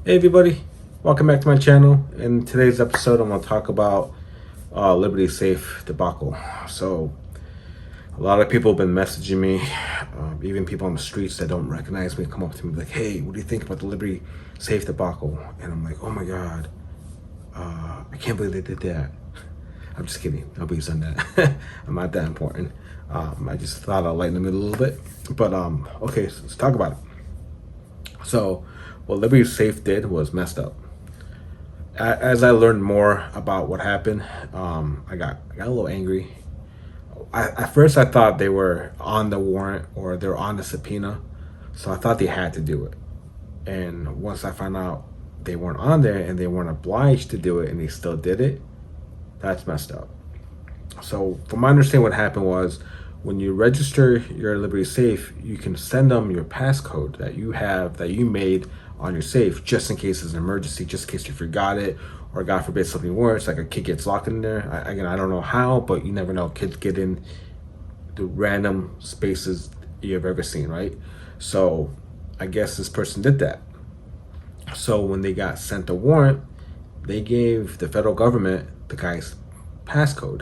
Hey everybody, welcome back to my channel. In today's episode, I'm going to talk about Liberty Safe debacle. So, a lot of people have been messaging me, even people on the streets that don't recognize me come up to me like, "Hey, what do you think about the Liberty Safe debacle?" And I'm like, "Oh my God, I can't believe they did that." I'm just kidding. Nobody's done that. I'm not that important. I just thought I'd lighten the mood a little bit. But okay, so let's talk about it. So, what Liberty Safe did was messed up. As I learned more about what happened, I got a little angry. At first, I thought they were on the warrant or they were on the subpoena, so I thought they had to do it. And once I found out they weren't on there and they weren't obliged to do it, and they still did it, that's messed up. So, from my understanding, what happened was when you register your Liberty Safe, you can send them your passcode that you made on your safe, just in case it's an emergency, just in case you forgot it, or God forbid something worse, like a kid gets locked in there. Again, I don't know how, but you never know. Kids get in the random spaces you've ever seen, right? So I guess this person did that. So when they got sent the warrant, they gave the federal government the guy's passcode,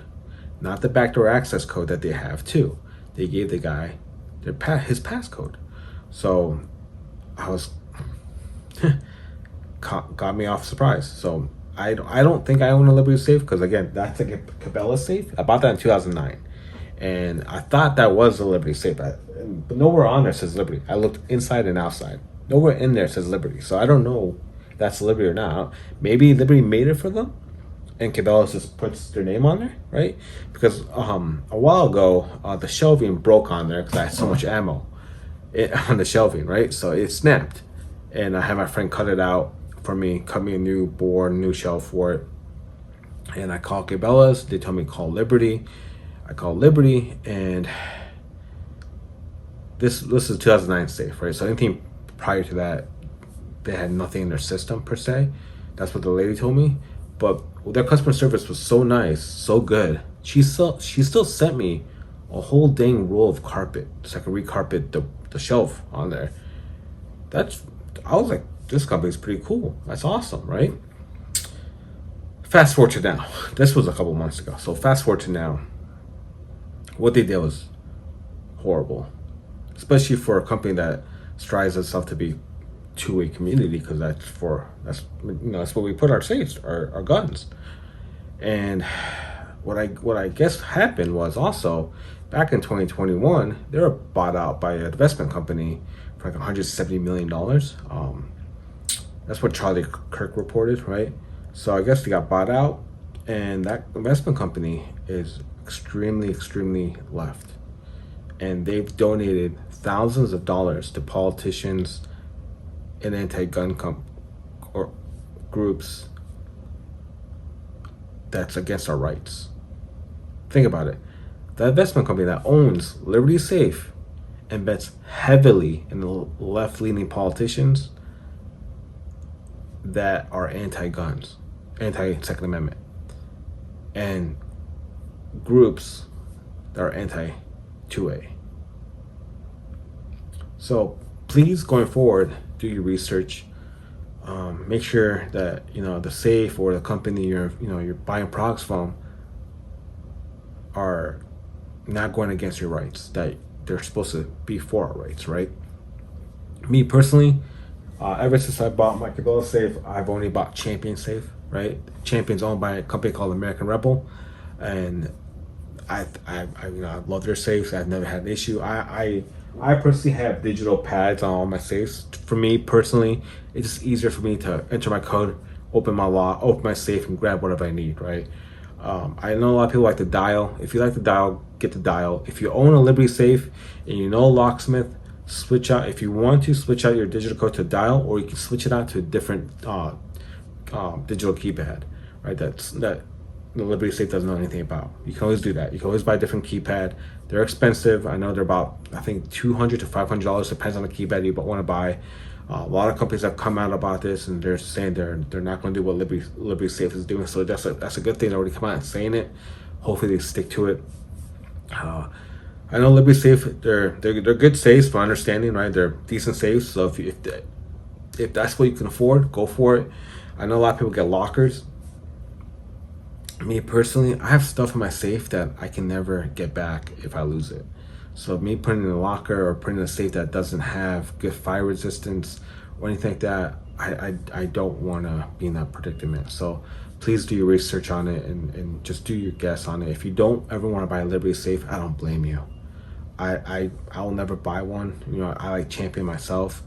not the backdoor access code that they have too. They gave the guy his passcode. So I was got me off surprise. So I don't think I own a Liberty Safe because, again, that's a Cabela safe. I bought that in 2009, and I thought that was a Liberty Safe, but nowhere on there says Liberty. I looked inside and outside. Nowhere in there says Liberty. So I don't know if that's Liberty or not. Maybe Liberty made it for them, and Cabela's just puts their name on there, right? Because a while ago, the shelving broke on there because I had so much ammo on the shelving, right? So it snapped, and I had my friend cut it out for me, cut me a new board, new shelf for it. And I called Cabela's. They told me to call Liberty. I called Liberty, and this is 2009 safe, right? So anything prior to that, they had nothing in their system per se. That's what the lady told me. But their customer service was so nice, so good. She still sent me a whole dang roll of carpet so I could recarpet the shelf on there. I was like, this company's pretty cool. That's awesome, right? Fast forward to now. This was a couple months ago. So fast forward to now. What they did was horrible, especially for a company that strives itself to be two-way community, because that's what we put our safes, our guns. And what I guess happened was also back in 2021 they were bought out by an investment company for like $170 million. That's what Charlie Kirk reported, right? So I guess they got bought out, and that investment company is extremely left, and they've donated thousands of dollars to politicians and anti-gun or groups that's against our rights. Think about it. The investment company that owns Liberty Safe and bets heavily in the left-leaning politicians that are anti-guns, anti-Second Amendment, and groups that are anti-2A. So please, going forward, do your research. Make sure that the safe or the company you're buying products from are not going against your rights, that they're supposed to be for our rights, right? Me personally, ever since I bought my Cabela safe, I've only bought Champion safe, right? Champion's owned by a company called American Rebel, and I love their safes. I've never had an issue. I personally have digital pads on all my safes. For me personally, it's just easier for me to enter my code, open my lock, open my safe, and grab whatever I need, right? I know a lot of people like the dial. If you like the dial, get the dial. If you own a Liberty Safe and you know a locksmith, switch out. If you want to, switch out your digital code to dial, or you can switch it out to a different digital keypad, right? That the Liberty Safe doesn't know anything about. You can always do that. You can always buy a different keypad. They're expensive. I know they're about, I think, $200 to $500. Depends on the keypad you want to buy. A lot of companies have come out about this, and they're saying they're not going to do what Liberty Safe is doing. So that's a good thing. They already come out and saying it. Hopefully they stick to it. I know Liberty Safe. They're good safes, for understanding, right? They're decent safes. So if If that's what you can afford, go for it. I know a lot of people get lockers. Me personally, I have stuff in my safe that I can never get back if I lose it. So me putting it in a locker or putting in a safe that doesn't have good fire resistance or anything like that, I don't want to be in that predicament. So please do your research on it and just do your guess on it. If you don't ever want to buy a Liberty safe, I don't blame you. I will never buy one. You know, I like Champion myself.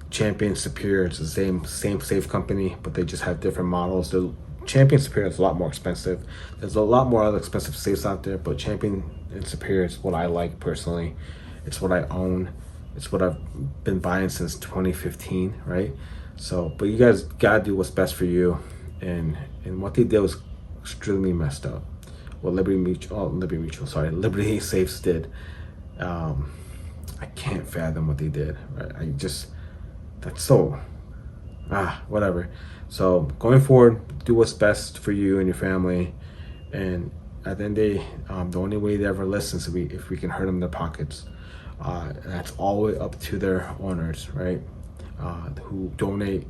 Champion Superior, it's the same safe company, but they just have different models. The Champion Superior is a lot more expensive. There's a lot more other expensive safes out there, but Champion and Superior is what I like personally. It's what I own. It's what I've been buying since 2015, right? So, but you guys gotta do what's best for you, and what they did was extremely messed up. What Liberty Safes did. I can't fathom what they did. Right? That's so, whatever. So going forward, do what's best for you and your family. And at the end of the day, the only way they ever listen is if we can hurt them in their pockets. That's all the way up to their owners, right? Who donate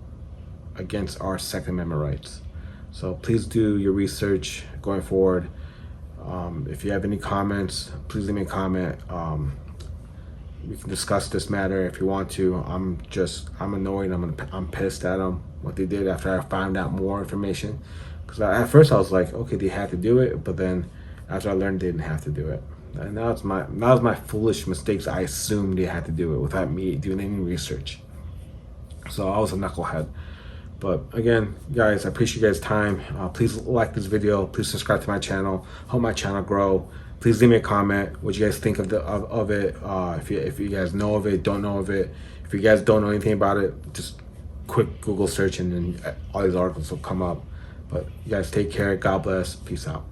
against our Second Amendment rights. So please do your research going forward. If you have any comments, please leave me a comment. We can discuss this matter if you want to. I'm annoyed. I'm pissed at them, what they did after I found out more information. Because at first I was like, okay, they had to do it, but then after I learned they didn't have to do it. And that was my foolish mistakes. I assumed they had to do it without me doing any research. So I was a knucklehead. But again, guys, I appreciate you guys' time. Please like this video. Please subscribe to my channel. Help my channel grow. Please leave me a comment what you guys think of it. If you guys know of it, don't know of it. If you guys don't know anything about it, just quick Google search and then all these articles will come up. But you guys take care. God bless. Peace out.